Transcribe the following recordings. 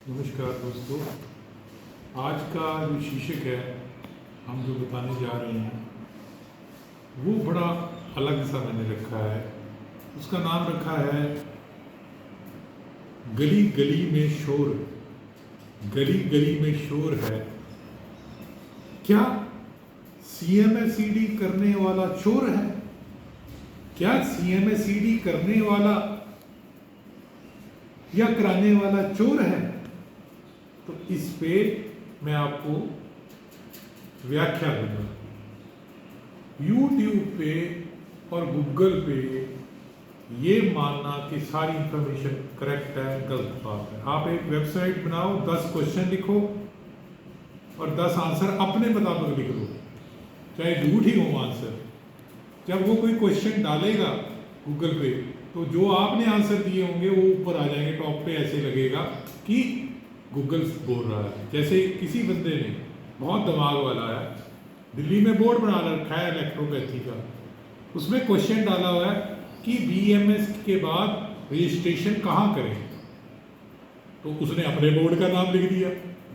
नमस्कार दोस्तों। आज का जो शीर्षक है हम जो बताने जा रहे हैं वो बड़ा अलग सा मैंने रखा है। उसका नाम रखा है गली गली में शोर। गली गली में शोर है, क्या सीएमएसीडी करने वाला चोर है? क्या सीएमएसीडी करने वाला या कराने वाला चोर है? तो इस पे मैं आपको व्याख्या दूंगा। YouTube पे और गूगल पे ये मानना कि सारी इंफॉर्मेशन करेक्ट है, गलत बात है। आप एक वेबसाइट बनाओ, 10 क्वेश्चन लिखो और 10 आंसर अपने मुताबिक लिख लो, चाहे झूठ ही हो आंसर। जब वो कोई क्वेश्चन डालेगा गूगल पे तो जो आपने आंसर दिए होंगे वो ऊपर आ जाएंगे, टॉप पे ऐसे लगेगा कि गूगल बोल रहा है। जैसे किसी बंदे ने बहुत दिमाग वाला है, दिल्ली में बोर्ड बना रखा है इलेक्ट्रोपैथी का, उसमें क्वेश्चन डाला हुआ है कि बीएमएस के बाद रजिस्ट्रेशन कहाँ करें, तो उसने अपने बोर्ड का नाम लिख दिया।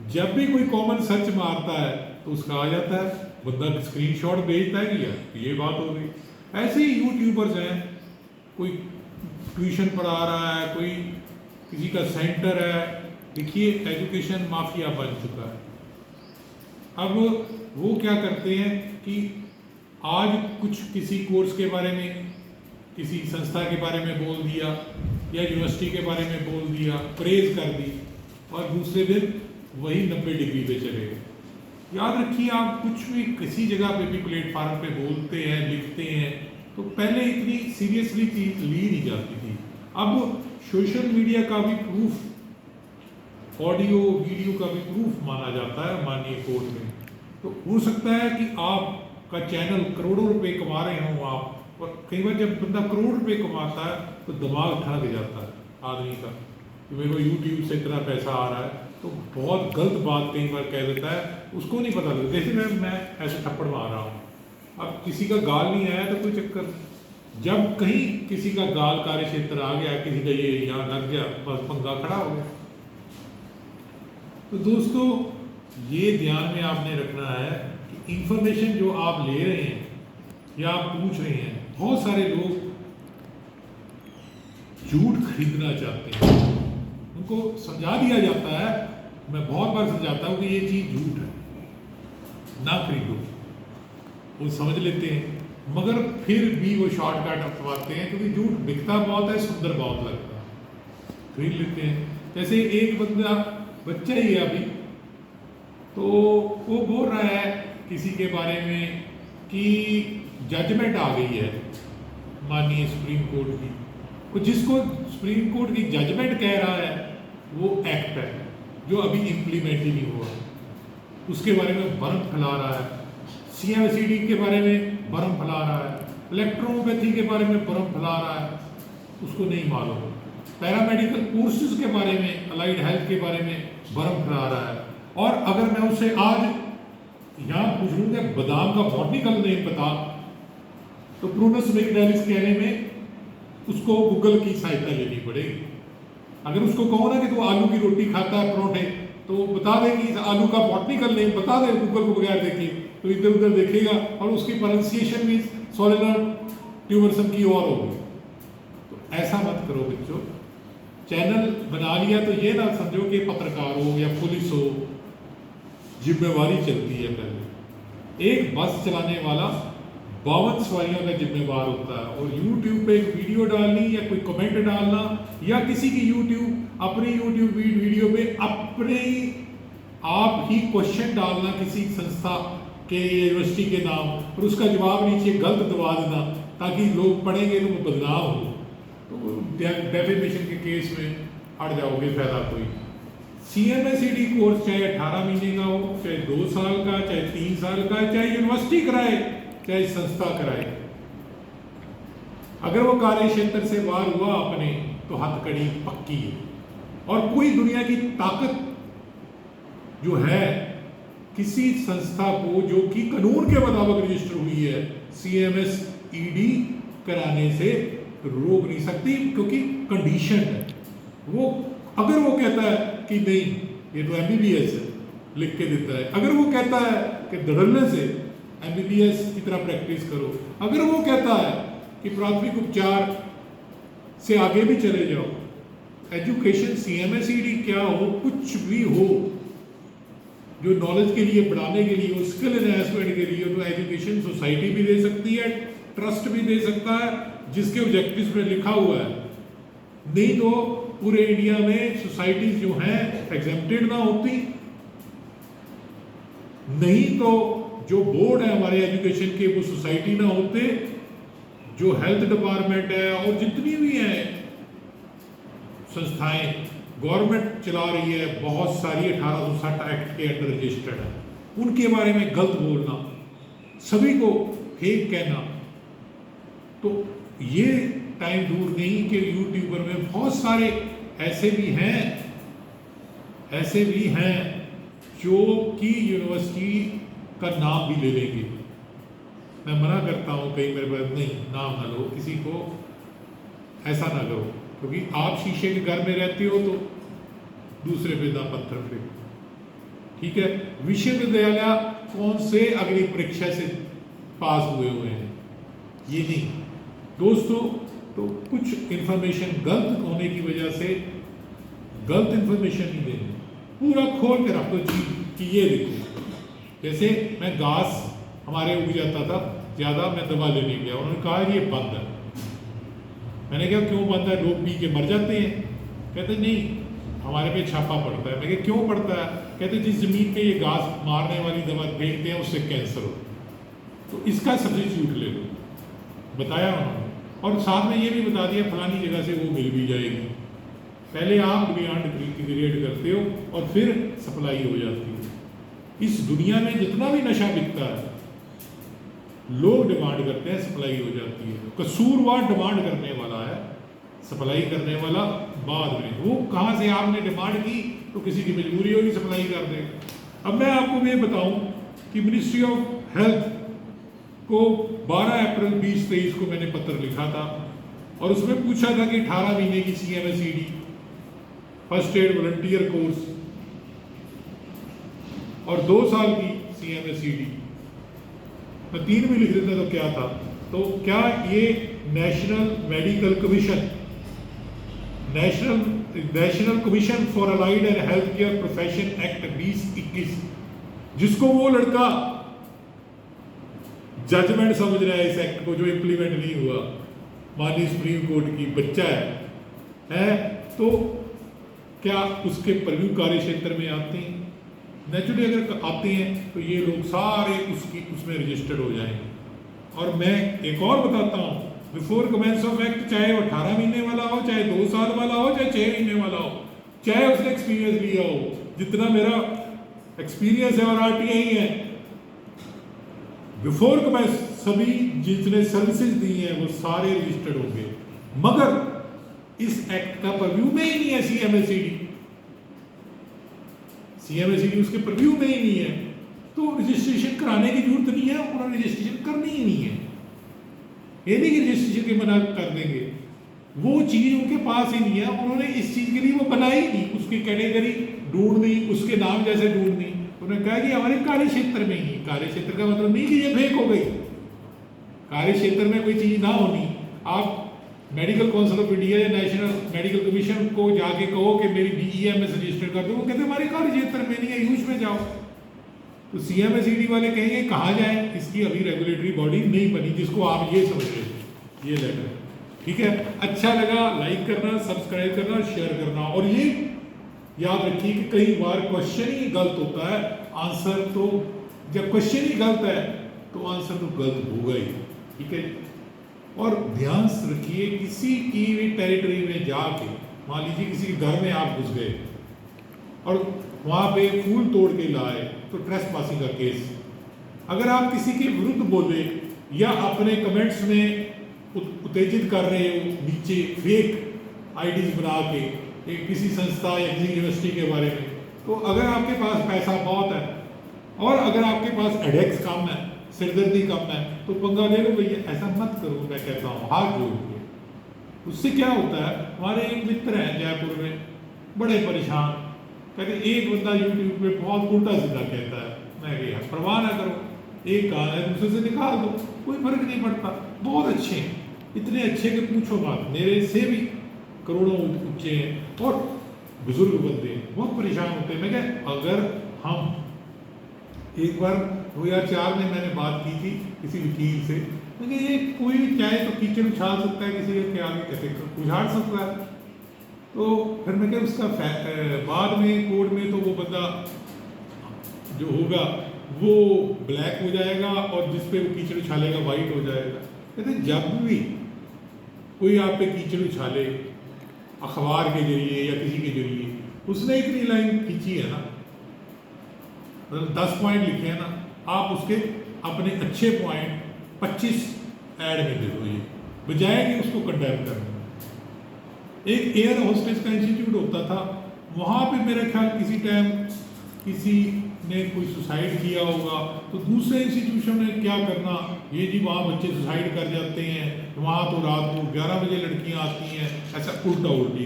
जब भी कोई कॉमन सर्च मारता है तो उसका आ जाता है, बंदा स्क्रीनशॉट भेजता है कि यार ये बात हो गई। ऐसे ही यूट्यूबर्स हैं, कोई ट्यूशन पढ़ा रहा है, कोई किसी का सेंटर है। देखिए एजुकेशन माफिया बन चुका है। अब वो क्या करते हैं कि आज कुछ किसी कोर्स के बारे में, किसी संस्था के बारे में बोल दिया या यूनिवर्सिटी के बारे में बोल दिया, प्रेज कर दी, और दूसरे दिन वही 90 डिग्री पे चले गए। याद रखिए, आप कुछ भी किसी जगह पे भी प्लेटफार्म पे बोलते हैं, लिखते हैं, तो पहले इतनी सीरियसली चीज ली नहीं जाती थी। अब सोशल मीडिया का भी प्रूफ, ऑडियो वीडियो का भी प्रूफ माना जाता है माननीय कोर्ट में। तो हो सकता है कि आपका चैनल करोड़ों रुपए कमा रहे हों आप, और कई बार जब बंदा करोड़ रुपए कमाता है तो दिमाग ठनक जाता है आदमी का कि मेरे को यूट्यूब से इतना पैसा आ रहा है, तो बहुत गलत बात कई बार कह देता है, उसको नहीं पता लगता। जैसे मैं ऐसे थप्पड़ मार रहा हूँ, अब किसी का गाल नहीं आया तो कोई चक्कर नहीं। जब कहीं किसी का गाल कार्य क्षेत्र आ गया, किसी का ये यहाँ लग गया, बस पंगा खड़ा हो गया। तो दोस्तों ये ध्यान में आपने रखना है कि इंफॉर्मेशन जो आप ले रहे हैं या आप पूछ रहे हैं, बहुत सारे लोग झूठ खरीदना चाहते हैं। उनको समझा दिया जाता है, मैं बहुत बार समझाता हूँ कि ये चीज झूठ है, ना खरीदो। वो समझ लेते हैं मगर फिर भी वो शॉर्टकट अपनाते हैं, क्योंकि झूठ बिकता बहुत है, सुंदर बहुत लगता है, खरीद लेते हैं। जैसे एक बंदा, बच्चा ही है अभी, तो वो बोल रहा है किसी के बारे में कि जजमेंट आ गई है माननीय सुप्रीम कोर्ट की। तो जिसको सुप्रीम कोर्ट की जजमेंट कह रहा है वो एक्ट है जो अभी इम्प्लीमेंट ही नहीं हुआ, उसके बारे में भ्रम फैला रहा है। सीएमएसीडी के बारे में भ्रम फैला रहा है, इलेक्ट्रोपैथी के बारे में भ्रम फैला रहा है, उसको नहीं मालूम। पैरामेडिकल कोर्सेज के बारे में, अलाइड हेल्थ के बारे में भ्रम फैला रहा है। और अगर मैं उससे आज यहाँ पूछ लूँ कि बादाम का बॉटनिकल नेम बता, तो प्रूनस मैग्डालिस कहने में उसको गूगल की सहायता लेनी पड़ेगी। अगर उसको कहो ना कि तू आलू की रोटी खाता है, परोठे, तो बता दे कि आलू का बॉटनिकल नेम बता दे गूगल को बगैर देखे, तो इधर उधर देखेगा और उसकी प्रोनाउंसिएशन भी सोलेनर ट्यूमरसम की और होगी। तो ऐसा मत करो बच्चों। चैनल बना लिया तो ये ना समझो कि पत्रकार हो या पुलिस हो, जिम्मेवारी चलती है। पहले एक बस चलाने वाला 52 सवारियों का जिम्मेवार होता है, और YouTube पे एक वीडियो डालनी या कोई कमेंट डालना या किसी की अपनी YouTube वीडियो पे अपने आप ही क्वेश्चन डालना किसी संस्था के, यूनिवर्सिटी के नाम, और उसका जवाब नीचे गलत दबा देना ताकि लोग पढ़ेंगे तो वो बदनाम हो, तो डेफिमेशन के केस में अड़ जाओगे, फायदा कोई। सीएमएसीडी कोर्स चाहे 18 महीने का हो, चाहे 2 साल का, चाहे 3 साल का, चाहे यूनिवर्सिटी कराए, चाहे संस्था कराए, अगर वो कार्य क्षेत्र से बाहर हुआ अपने, तो हथकड़ी पक्की है। और कोई दुनिया की ताकत जो है किसी संस्था को जो कि कानून के मुताबिक रजिस्टर हुई है, सीएमएसईडी कराने से रोक नहीं सकती, क्योंकि कंडीशन है। वो अगर वो कहता है कि नहीं ये तो MBBS है, लिख के देता है। अगर वो कहता है कि धड़ल्ले से MBBS की तरह प्रैक्टिस करो, अगर वो कहता है कि प्राथमिक उपचार से आगे भी चले जाओ, एजुकेशन CMSED क्या हो, कुछ भी हो जो नॉलेज के लिए बढ़ाने के लिए हो, स्किल एनहांसमेंट के लिए हो, तो एजुकेशन सोसाइटी भी दे सकती है, ट्रस्ट भी दे सकता है, जिसके ऑब्जेक्टिव्स में लिखा हुआ है। नहीं तो पूरे इंडिया में सोसाइटीज जो हैं एग्जेम्प्टेड ना होती, नहीं तो जो बोर्ड है हमारे एजुकेशन के वो सोसाइटी ना होते, जो हेल्थ डिपार्टमेंट है और जितनी भी हैं संस्थाएं गवर्नमेंट चला रही है, बहुत सारी 1860 एक्ट के अंडर रजिस्टर्ड है, उनके बारे में गलत बोलना, सभी को फेक कहना, तो ये टाइम दूर नहीं कि यूट्यूबर में बहुत सारे ऐसे भी हैं जो कि यूनिवर्सिटी का नाम भी ले लेंगे। मैं मना करता हूँ, कहीं मेरे पास नहीं, नाम ना लो, किसी को ऐसा ना करो, क्योंकि आप शीशे के घर में रहते हो तो दूसरे पे ना पत्थर फेंको, ठीक है। विश्वविद्यालय कौन से अग्नि परीक्षा से पास हुए हैं, ये नहीं दोस्तों। तो कुछ इंफॉर्मेशन गलत होने की वजह से गलत इंफॉर्मेशन नहीं देनी, पूरा खोल के रख दो चीज कि ये देखो। जैसे मैं घास हमारे उग जाता था ज़्यादा, मैं दवा लेने गया, उन्होंने कहा ये बंद है। मैंने कहा क्यों बंद है, लोग पी के मर जाते हैं। कहते नहीं हमारे पे छापा पड़ता है। मैं कहा क्यों पड़ता है? कहते जिस ज़मीन पे ये घास मारने वाली दवा फेंकते हैं उससे कैंसर हो, तो इसका सब्सिट्यूट ले लो, बताया उन्होंने। और साथ में ये भी बता दिया फलानी जगह से वो मिल भी जाएगी। पहले आप डिमांड क्रिएट करते हो और फिर सप्लाई हो जाती है। इस दुनिया में जितना भी नशा बिकता है लोग डिमांड करते हैं, सप्लाई हो जाती है। कसूरवार डिमांड करने वाला है, सप्लाई करने वाला बाद में। वो कहाँ से आपने डिमांड की तो किसी की मजबूरी होगी, सप्लाई कर देगा। अब मैं आपको ये बताऊं कि मिनिस्ट्री ऑफ हेल्थ को 12 अप्रैल 2023 को मैंने पत्र लिखा था और उसमें पूछा था कि 18 महीने की CMSED first aid volunteer course और 2 साल की CMSED, मैं 3 भी लिख देता तो क्या था। तो क्या ये national medical commission, national commission for allied and health care profession act 2021, जिसको वो लड़का जजमेंट समझ रहा है इस एक्ट को जो इम्प्लीमेंट नहीं हुआ, माननीय सुप्रीम कोर्ट की बच्चा है, तो क्या उसके प्रभु कार्य क्षेत्र में आते हैं? नेचुरली अगर आते हैं तो ये लोग सारे उसमें रजिस्टर्ड हो जाएंगे। और मैं एक और बताता हूँ, बिफोर कमेंस ऑफ एक्ट, चाहे वो 18 महीने वाला हो, चाहे 2 साल वाला हो, चाहे 6 महीने वाला हो, चाहे उसने एक्सपीरियंस लिया हो, जितना मेरा एक्सपीरियंस है और RTI है, बिफोर कमेंस सभी जितने सर्विसेज दी हैं वो सारे रजिस्टर्ड होंगे। मगर इस एक्ट का परव्यू में ही नहीं है CMSED उसके परव्यू में ही नहीं है, तो रजिस्ट्रेशन कराने की जरूरत नहीं है, उन्होंने रजिस्ट्रेशन करनी ही नहीं है। ये नहीं कि रजिस्ट्रेशन के मना कर देंगे, वो चीज़ उनके पास ही नहीं है, उन्होंने इस चीज़ के लिए वो बनाई नहीं, उसकी कैटेगरी ढूंढनी, उसके नाम जैसे ढूंढनी। उन्होंने कहा कि हमारे कार्य क्षेत्र में ही, कार्य क्षेत्र का मतलब नहीं कि ये फेक हो गई, कार्य क्षेत्र में कोई चीज़ ना होनी। आप मेडिकल काउंसिल ऑफ इंडिया या नेशनल मेडिकल कमीशन को जाके कहो कि मेरी BEMS रजिस्टर कर दो, वो कहते हमारे कार्य क्षेत्र में नहीं है, यूज में जाओ। तो CMSED वाले कहेंगे कहाँ जाए, इसकी अभी रेगुलेटरी बॉडी नहीं बनी, जिसको आप ये समझ रहे थे। ये लेटर, ठीक है। अच्छा लगा लाइक करना, सब्सक्राइब करना, शेयर करना, और ये याद रखिए कि कई बार क्वेश्चन ही गलत होता है, आंसर तो, जब क्वेश्चन ही गलत है तो आंसर तो गलत होगा ही, ठीक है। और ध्यान रखिए, किसी की भी टेरिटरी में जाके, मान लीजिए किसी के घर में आप घुस गए और वहाँ पे फूल तोड़ के लाए, तो ट्रेसपासिंग का केस। अगर आप किसी के विरुद्ध बोले या अपने कमेंट्स में उत्तेजित कर रहे हो नीचे फेक आईडीज बना के किसी संस्था या किसी यूनिवर्सिटी के बारे में, तो अगर आपके पास पैसा बहुत है और अगर आपके पास हेडेक्स कम है, सिरदर्दी कम है, तो पंगा ले लो भैया, ऐसा मत करो। मैं कहता हूँ हाथ जोड़ के। उससे क्या होता है, हमारे एक मित्र हैं जयपुर में, बड़े परेशान, कहते एक बंदा यूट्यूब पे बहुत उल्टा सीधा कहता है, मैं कहा यार परवाह ना करो, एक कहा है दूसरे से निकाल दो, कोई फर्क नहीं पड़ता। बहुत अच्छे हैं, इतने अच्छे कि पूछो बात, मेरे से भी करोड़ों ऊंचे हैं और बुजुर्ग बंदे हैं, बहुत परेशान होते हैं। मैं क्या, अगर हम एक बार 2004 में मैंने बात की थी किसी वकील से, मैं ये कोई भी चाहे तो कीचड़ उछाल सकता है किसी के आगे, कैसे उछाल सकता है। तो फिर मैं क्या, उसका बाद में कोर्ट में तो वो बंदा जो होगा वो ब्लैक हो जाएगा और जिस पे वो कीचड़ उछालेगा वाइट हो जाएगा। कहते जब भी कोई आप पे कीचड़ उछाले अखबार के जरिए या किसी के जरिए, उसने इतनी लाइन खींची है ना, मतलब 10 पॉइंट लिखे हैं ना, आप उसके अपने अच्छे पॉइंट 25 ऐड में दे दो, ये बजाय कि उसको कंडेम करना। एक एयर होस्टेस का इंस्टीट्यूट होता था, वहाँ पे मेरे ख्याल किसी टाइम किसी ने कोई सुसाइड किया होगा, तो दूसरे इंस्टीट्यूशन ने क्या करना, ये जी वहाँ बच्चे सुसाइड कर जाते हैं, वहाँ तो रात को 11 बजे लड़कियाँ आती हैं, ऐसा उल्टा उल्टी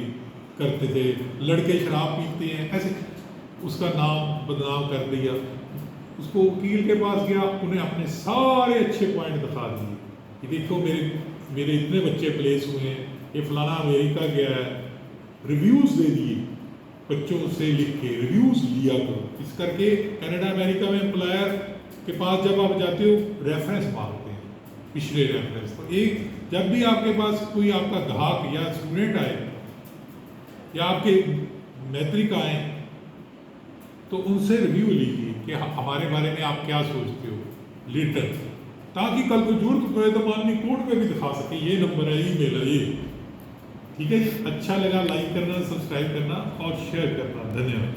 करते थे, लड़के शराब पीते हैं, ऐसे उसका नाम बदनाम कर दिया। उसको वकील के पास गया, उन्हें अपने सारे अच्छे पॉइंट दिखा दिए कि देखो मेरे इतने बच्चे प्लेस हुए हैं, ये फलाना अमेरिका गया है, रिव्यूज़ दे दिए, बच्चों से लिख के रिव्यूज़ लिया करो। इस करके कनाडा अमेरिका में एम्प्लॉयर के पास जब आप जाते हो रेफरेंस मांगते हैं, पिछले रेफरेंस। तो एक जब भी आपके पास कोई आपका ग्राहक या स्टूडेंट आए या आपके मैत्रिक आए, तो उनसे रिव्यू लीजिए कि हमारे बारे में आप क्या सोचते हो, लेटर, ताकि कल को जरूरत पड़े तो माननीय कोर्ट में भी दिखा सके, ये नंबर है, ईमेल है ये। ठीक है जी, अच्छा लगा लाइक करना, सब्सक्राइब करना और शेयर करना। धन्यवाद।